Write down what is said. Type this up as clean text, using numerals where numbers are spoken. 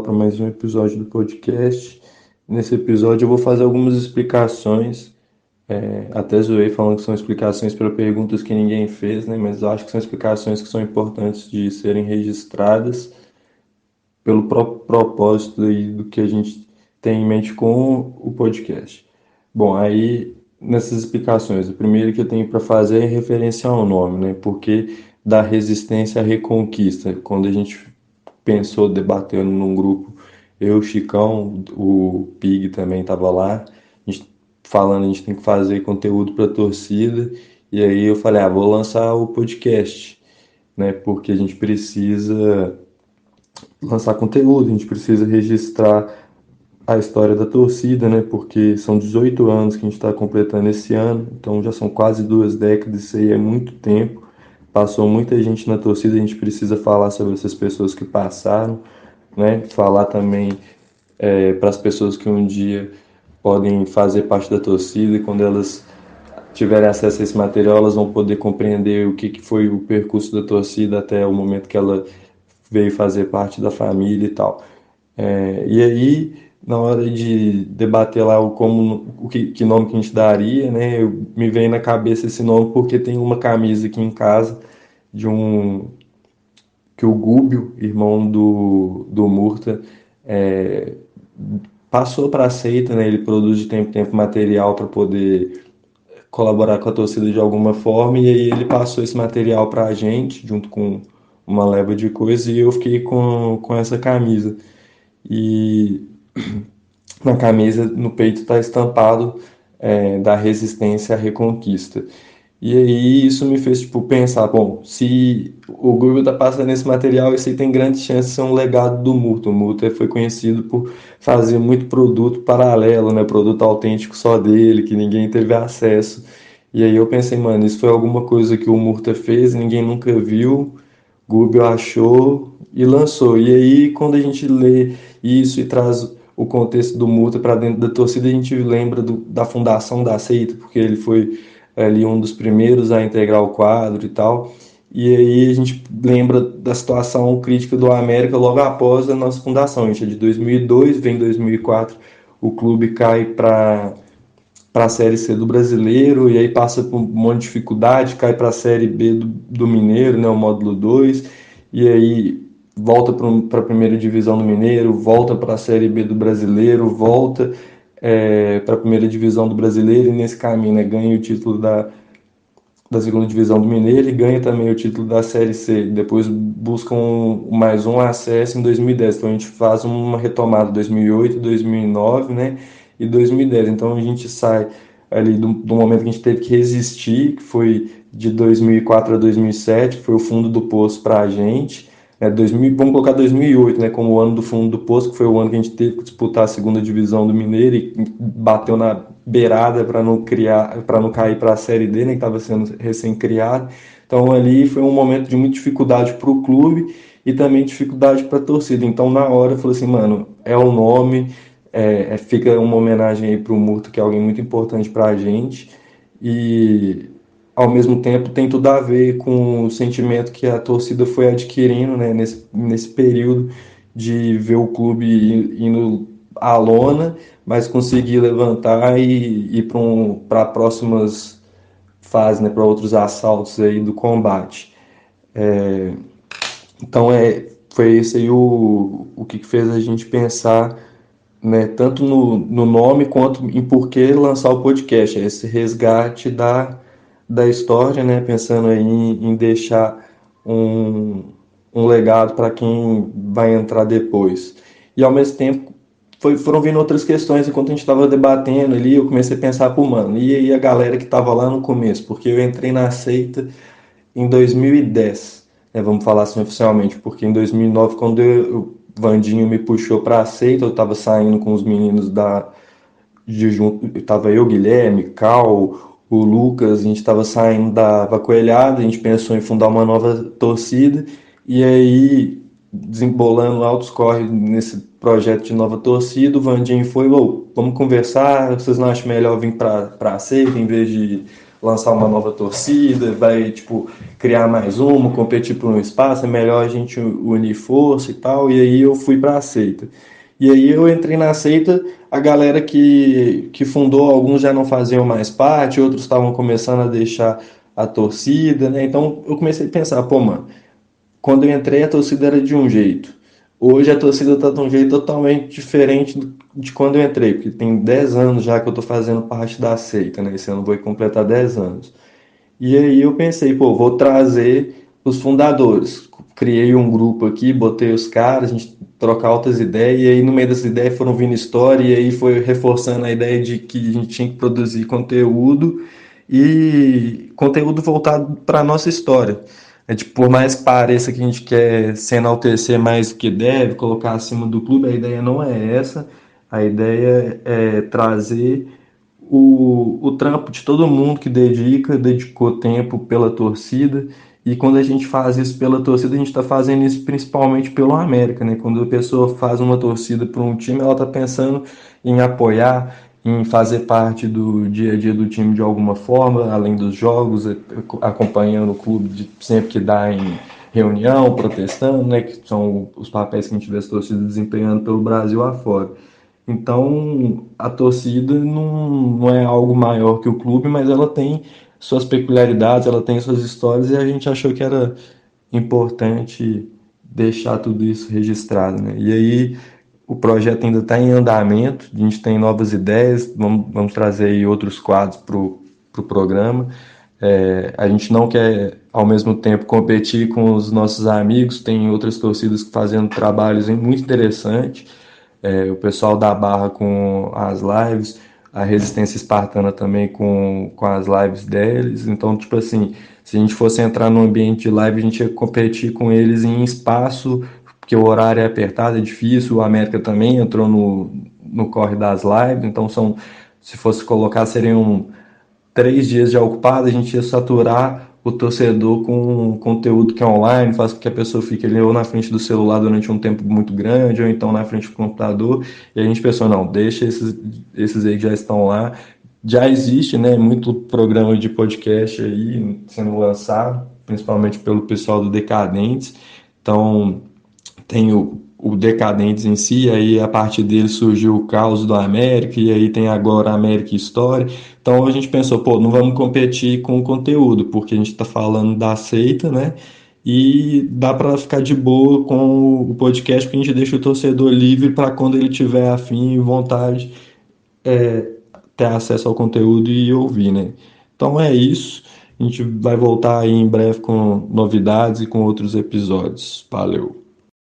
para mais um episódio do podcast. Nesse episódio eu vou fazer algumas explicações, até zoei falando que são explicações para perguntas que ninguém fez, né? Mas eu acho que são explicações que são importantes de serem registradas pelo próprio propósito aí do que a gente tem em mente com o podcast. Bom, aí nessas explicações, a primeira que eu tenho para fazer é referência ao nome, né? Porque da resistência à reconquista, quando a gente pensou, debatendo num grupo, eu, o Chicão, o Pig também estava lá, a gente falando, a gente tem que fazer conteúdo para a torcida, e aí eu falei, vou lançar o podcast, né? Porque a gente precisa lançar conteúdo, a gente precisa registrar a história da torcida, né? Porque são 18 anos que a gente está completando esse ano, então já são quase 2 décadas, isso aí é muito tempo. Passou muita gente na torcida, a gente precisa falar sobre essas pessoas que passaram, né? Falar também para as pessoas que um dia podem fazer parte da torcida e quando elas tiverem acesso a esse material, elas vão poder compreender o que foi o percurso da torcida até o momento que ela veio fazer parte da família e tal. E aí, na hora de debater lá que nome que a gente daria, né, me veio na cabeça esse nome porque tem uma camisa aqui em casa de um que o Gúbio, irmão do Murta, é, passou para a seita, né? Ele produz de tempo em tempo material para poder colaborar com a torcida de alguma forma, e aí ele passou esse material para a gente, junto com uma leva de coisas, e eu fiquei com essa camisa. E na camisa, no peito, está estampado da resistência à reconquista. E aí isso me fez tipo, pensar, bom, se o Google está passando esse material, isso aí tem grande chance de ser um legado do Murta. O Murta foi conhecido por fazer muito produto paralelo, né? Produto autêntico só dele, que ninguém teve acesso. E aí eu pensei, mano, isso foi alguma coisa que o Murta fez, ninguém nunca viu, Google achou e lançou. E aí quando a gente lê isso e traz o contexto do Murta para dentro da torcida, a gente lembra da fundação da seita, porque ele foi ali um dos primeiros a integrar o quadro e tal. E aí a gente lembra da situação crítica do América logo após a nossa fundação. A gente é de 2002, vem 2004, o clube cai para a Série C do Brasileiro e aí passa por um monte de dificuldade, cai para a Série B do Mineiro, né, o módulo 2 e aí volta para a primeira divisão do Mineiro, volta para a Série B do Brasileiro, volta para a primeira divisão do Brasileiro e nesse caminho, né, ganha o título da segunda divisão do Mineiro e ganha também o título da Série C. Depois buscam mais um acesso em 2010. Então a gente faz uma retomada 2008, 2009, né? E 2010. Então a gente sai ali do momento que a gente teve que resistir, que foi de 2004 a 2007, que foi o fundo do poço para a gente. 2000, vamos colocar 2008, né, como o ano do fundo do poço, que foi o ano que a gente teve que disputar a segunda divisão do Mineiro e bateu na beirada para não criar, para não cair para a Série D, né, que estava sendo recém-criado. Então ali foi um momento de muita dificuldade para o clube e também dificuldade para a torcida. Então na hora eu falei assim, mano, é o nome, fica uma homenagem aí para o Murto, que é alguém muito importante para a gente e ao mesmo tempo tem tudo a ver com o sentimento que a torcida foi adquirindo, né, nesse período de ver o clube indo à lona, mas conseguir levantar e ir para próximas fases, né, para outros assaltos aí do combate. Então foi esse aí o que fez a gente pensar, né, tanto no nome quanto em por que lançar o podcast, esse resgate da história, né, pensando aí em deixar um, um legado para quem vai entrar depois. E ao mesmo tempo foram vindo outras questões enquanto a gente estava debatendo ali, eu comecei a pensar, pô, mano, e aí a galera que estava lá no começo, porque eu entrei na seita em 2010, né, vamos falar assim oficialmente, porque em 2009, quando o Vandinho me puxou para a seita, eu estava saindo com os meninos de junto, estava eu, Guilherme, Cal, o Lucas, a gente estava saindo da Vacoelhada, a gente pensou em fundar uma nova torcida, e aí, desembolando altos corre nesse projeto de nova torcida, o Vandinho foi, vamos conversar, vocês não acham melhor vir para a seita em vez de lançar uma nova torcida, vai, tipo, criar mais uma, competir por um espaço, é melhor a gente unir força e tal. E aí eu fui para a seita. E aí eu entrei na seita, a galera que fundou, alguns já não faziam mais parte, outros estavam começando a deixar a torcida, né? Então eu comecei a pensar, pô, mano, quando eu entrei a torcida era de um jeito. Hoje a torcida tá de um jeito totalmente diferente de quando eu entrei, porque tem 10 anos já que eu tô fazendo parte da seita, né? Esse ano vou completar 10 anos. E aí eu pensei, pô, vou trazer os fundadores. Criei um grupo aqui, botei os caras, a gente trocar altas ideias, e aí no meio dessas ideias foram vindo história, e aí foi reforçando a ideia de que a gente tinha que produzir conteúdo e conteúdo voltado para a nossa história. É, tipo, por mais que pareça que a gente quer se enaltecer mais do que deve, colocar acima do clube, a ideia não é essa. A ideia é trazer o trampo de todo mundo que dedicou tempo pela torcida. E quando a gente faz isso pela torcida, a gente está fazendo isso principalmente pelo América, né? Quando a pessoa faz uma torcida para um time, ela está pensando em apoiar, em fazer parte do dia a dia do time de alguma forma, além dos jogos, acompanhando o clube sempre que dá em reunião, protestando, né? Que são os papéis que a gente vê as torcidas desempenhando pelo Brasil afora. Então, a torcida não é algo maior que o clube, mas ela tem suas peculiaridades, ela tem suas histórias e a gente achou que era importante deixar tudo isso registrado, né? E aí, o projeto ainda está em andamento, a gente tem novas ideias, vamos trazer aí outros quadros para o programa. A gente não quer, ao mesmo tempo, competir com os nossos amigos, tem outras torcidas fazendo trabalhos muito interessantes. O pessoal da Barra com as lives, a Resistência Espartana também com as lives deles. Então, tipo assim, se a gente fosse entrar no ambiente de live, a gente ia competir com eles em espaço, porque o horário é apertado, é difícil. O América também entrou no corre das lives, então se fosse colocar, seriam 3 dias já ocupado, a gente ia saturar o torcedor com conteúdo que é online, faz com que a pessoa fique ali ou na frente do celular durante um tempo muito grande, ou então na frente do computador, e a gente pensou, não, deixa esses aí que já estão lá. Já existe, né, muito programa de podcast aí sendo lançado, principalmente pelo pessoal do Decadentes, então tem o Decadentes em si, aí a partir dele surgiu o Caos do América, e aí tem agora a América História. Então a gente pensou, pô, não vamos competir com o conteúdo, porque a gente está falando da seita, né? E dá para ficar de boa com o podcast, porque a gente deixa o torcedor livre para quando ele tiver afim e vontade ter acesso ao conteúdo e ouvir, né? Então é isso. A gente vai voltar aí em breve com novidades e com outros episódios. Valeu!